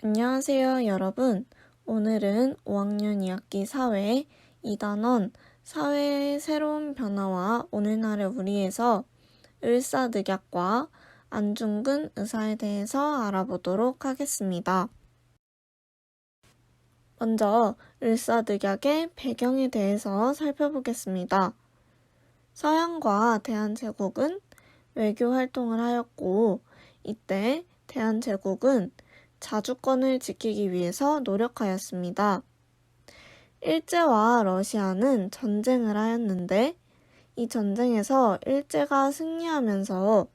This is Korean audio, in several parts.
안녕하세요, 여러분. 오늘은 5학년 2학기 사회 2단원 사회의 새로운 변화와 오늘날의 우리에서 을사늑약과 안중근 의사에 대해서 알아보도록 하겠습니다. 먼저 을사늑약의 배경에 대해서 살펴보겠습니다. 서양과 대한제국은 외교 활동을 하였고, 이때 대한제국은 자주권을 지키기 위해서 노력하였습니다. 일제와 러시아는 전쟁을 하였는데 이 전쟁에서 일제가 승리하면서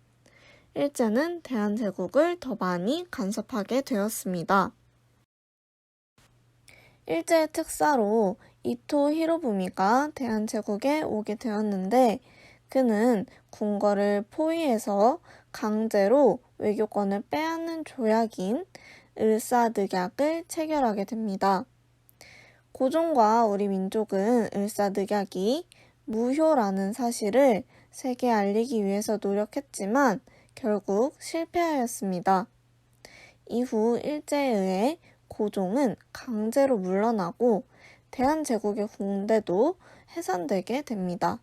일제는 대한제국을 더 많이 간섭하게 되었습니다. 일제의 특사로 이토 히로부미가 대한제국에 오게 되었는데 그는 궁궐을 포위해서 강제로 외교권을 빼앗는 조약인 을사늑약을 체결하게 됩니다. 고종과 우리 민족은 을사늑약이 무효라는 사실을 세계에 알리기 위해서 노력했지만 결국 실패하였습니다. 이후 일제에 의해 고종은 강제로 물러나고 대한제국의 공대도 해산되게 됩니다.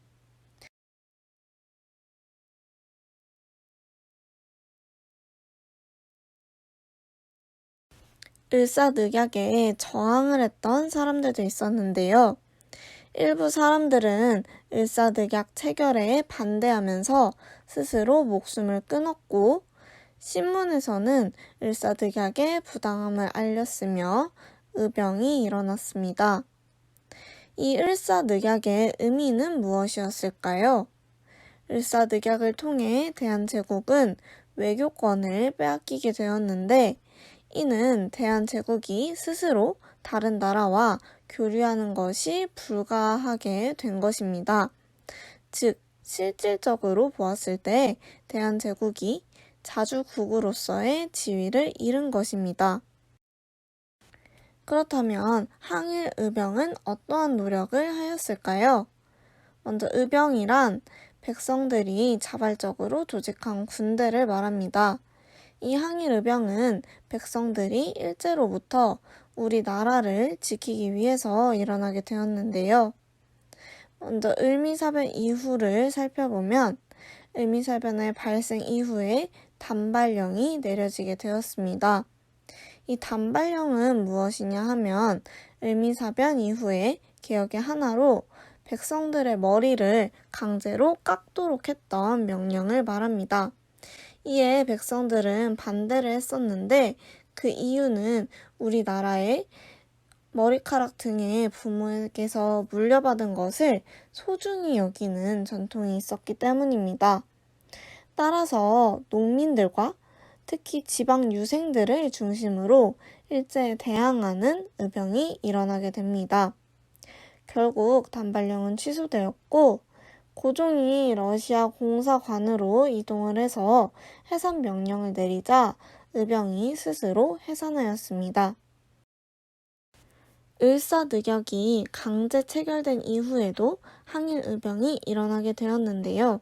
을사늑약에 저항을 했던 사람들도 있었는데요. 일부 사람들은 을사늑약 체결에 반대하면서 스스로 목숨을 끊었고, 신문에서는 을사늑약의 부당함을 알렸으며 의병이 일어났습니다. 이 을사늑약의 의미는 무엇이었을까요? 을사늑약을 통해 대한제국은 외교권을 빼앗기게 되었는데 이는 대한제국이 스스로 다른 나라와 교류하는 것이 불가하게 된 것입니다. 즉, 실질적으로 보았을 때 대한제국이 자주국으로서의 지위를 잃은 것입니다. 그렇다면 항일 의병은 어떠한 노력을 하였을까요? 먼저 의병이란 백성들이 자발적으로 조직한 군대를 말합니다. 이 항일 의병은 백성들이 일제로부터 우리나라를 지키기 위해서 일어나게 되었는데요. 먼저 을미사변 이후를 살펴보면 을미사변의 발생 이후에 단발령이 내려지게 되었습니다. 이 단발령은 무엇이냐 하면 을미사변 이후에 개혁의 하나로 백성들의 머리를 강제로 깎도록 했던 명령을 말합니다. 이에 백성들은 반대를 했었는데 그 이유는 우리나라의 머리카락 등의 부모에게서 물려받은 것을 소중히 여기는 전통이 있었기 때문입니다. 따라서 농민들과 특히 지방 유생들을 중심으로 일제에 대항하는 의병이 일어나게 됩니다. 결국 단발령은 취소되었고 고종이 러시아 공사관으로 이동을 해서 해산 명령을 내리자 의병이 스스로 해산하였습니다. 을사늑약이 강제 체결된 이후에도 항일 의병이 일어나게 되었는데요.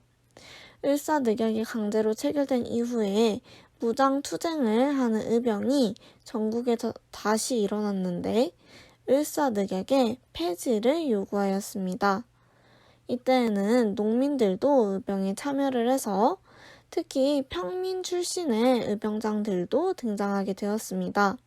을사늑약이 강제로 체결된 이후에 무장 투쟁을 하는 의병이 전국에 다시 일어났는데 을사늑약의 폐지를 요구하였습니다. 이때에는 농민들도 의병에 참여를 해서 특히 평민 출신의 의병장들도 등장하게 되었습니다.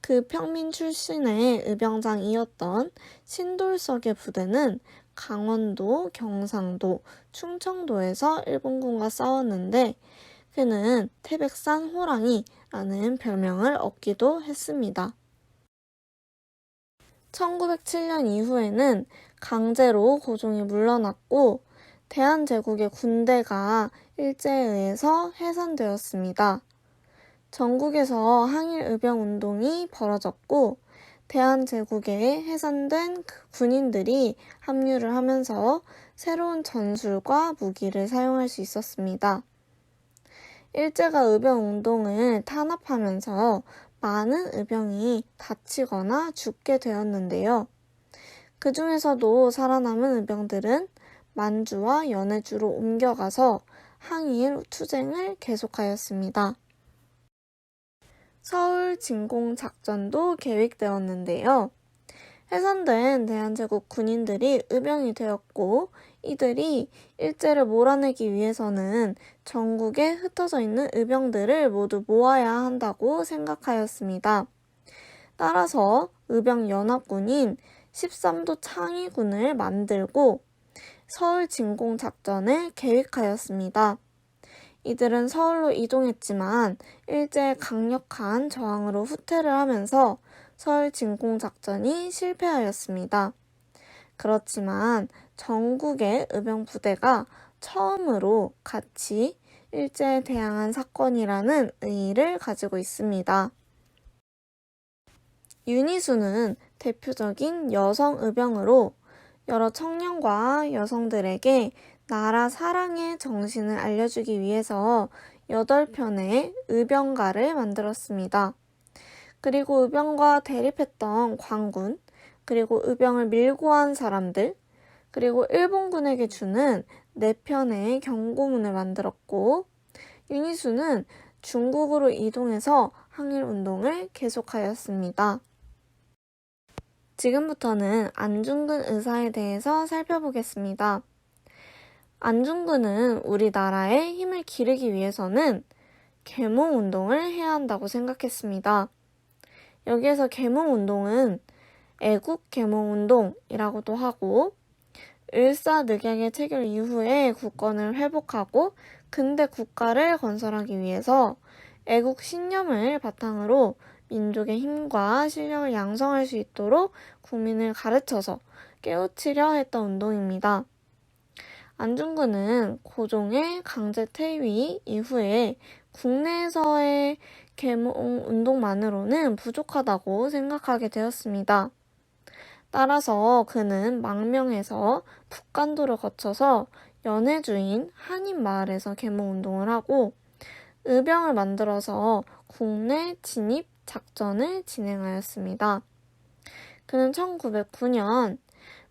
그 평민 출신의 의병장이었던 신돌석의 부대는 강원도, 경상도, 충청도에서 일본군과 싸웠는데 그는 태백산 호랑이라는 별명을 얻기도 했습니다. 1907년 이후에는 강제로 고종이 물러났고 대한제국의 군대가 일제에 의해서 해산되었습니다. 전국에서 항일의병 운동이 벌어졌고 대한제국에 해산된 군인들이 합류를 하면서 새로운 전술과 무기를 사용할 수 있었습니다. 일제가 의병 운동을 탄압하면서 많은 의병이 다치거나 죽게 되었는데요. 그 중에서도 살아남은 의병들은 만주와 연해주로 옮겨가서 항일 투쟁을 계속하였습니다. 서울 진공 작전도 계획되었는데요. 해산된 대한제국 군인들이 의병이 되었고 이들이 일제를 몰아내기 위해서는 전국에 흩어져 있는 의병들을 모두 모아야 한다고 생각하였습니다. 따라서 의병연합군인 13도 창의군을 만들고 서울 진공 작전을 계획하였습니다. 이들은 서울로 이동했지만 일제의 강력한 저항으로 후퇴를 하면서 서울 진공 작전이 실패하였습니다. 그렇지만 전국의 의병 부대가 처음으로 같이 일제에 대항한 사건이라는 의의를 가지고 있습니다. 윤희수는 대표적인 여성 의병으로 여러 청년과 여성들에게 나라 사랑의 정신을 알려주기 위해서 8편의 의병가를 만들었습니다. 그리고 의병과 대립했던 광군, 그리고 의병을 밀고 한 사람들, 그리고 일본군에게 주는 4편의 경고문을 만들었고, 윤희수는 중국으로 이동해서 항일운동을 계속하였습니다. 지금부터는 안중근 의사에 대해서 살펴보겠습니다. 안중근은 우리나라의 힘을 기르기 위해서는 계몽운동을 해야 한다고 생각했습니다. 여기에서 계몽운동은 애국계몽운동이라고도 하고 을사늑약의 체결 이후에 국권을 회복하고 근대 국가를 건설하기 위해서 애국 신념을 바탕으로 민족의 힘과 실력을 양성할 수 있도록 국민을 가르쳐서 깨우치려 했던 운동입니다. 안중근은 고종의 강제 퇴위 이후에 국내에서의 계몽 운동만으로는 부족하다고 생각하게 되었습니다. 따라서 그는 망명해서 북간도를 거쳐서 연해주인 한인마을에서 계몽 운동을 하고 의병을 만들어서 국내 진입 작전을 진행하였습니다. 그는 1909년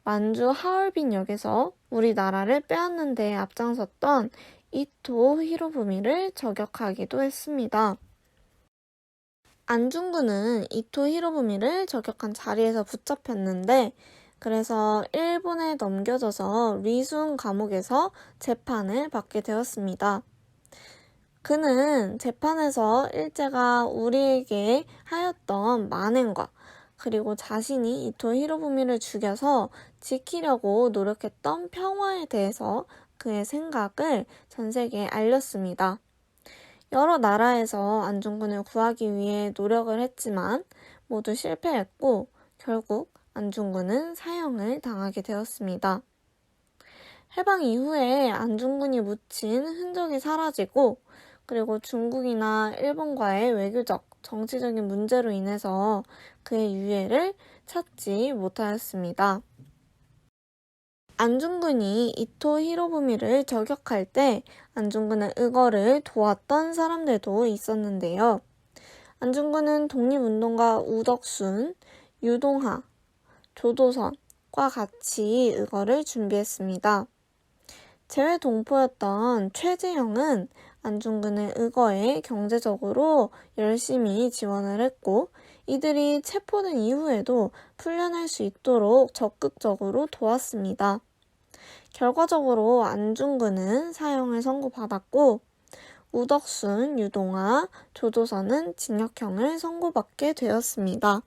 만주 하얼빈역에서 우리나라를 빼앗는 데 앞장섰던 이토 히로부미를 저격하기도 했습니다. 안중근은 이토 히로부미를 저격한 자리에서 붙잡혔는데 그래서 일본에 넘겨져서 리순 감옥에서 재판을 받게 되었습니다. 그는 재판에서 일제가 우리에게 하였던 만행과 그리고 자신이 이토 히로부미를 죽여서 지키려고 노력했던 평화에 대해서 그의 생각을 전 세계에 알렸습니다. 여러 나라에서 안중근을 구하기 위해 노력을 했지만 모두 실패했고 결국 안중근은 사형을 당하게 되었습니다. 해방 이후에 안중근이 묻힌 흔적이 사라지고 그리고 중국이나 일본과의 외교적, 정치적인 문제로 인해서 그의 유해를 찾지 못하였습니다. 안중근이 이토 히로부미를 저격할 때 안중근의 의거를 도왔던 사람들도 있었는데요. 안중근은 독립운동가 우덕순, 유동하, 조도선과 같이 의거를 준비했습니다. 재외 동포였던 최재형은 안중근의 의거에 경제적으로 열심히 지원을 했고 이들이 체포된 이후에도 풀려날 수 있도록 적극적으로 도왔습니다. 결과적으로 안중근은 사형을 선고받았고 우덕순, 유동하, 조도선은 징역형을 선고받게 되었습니다.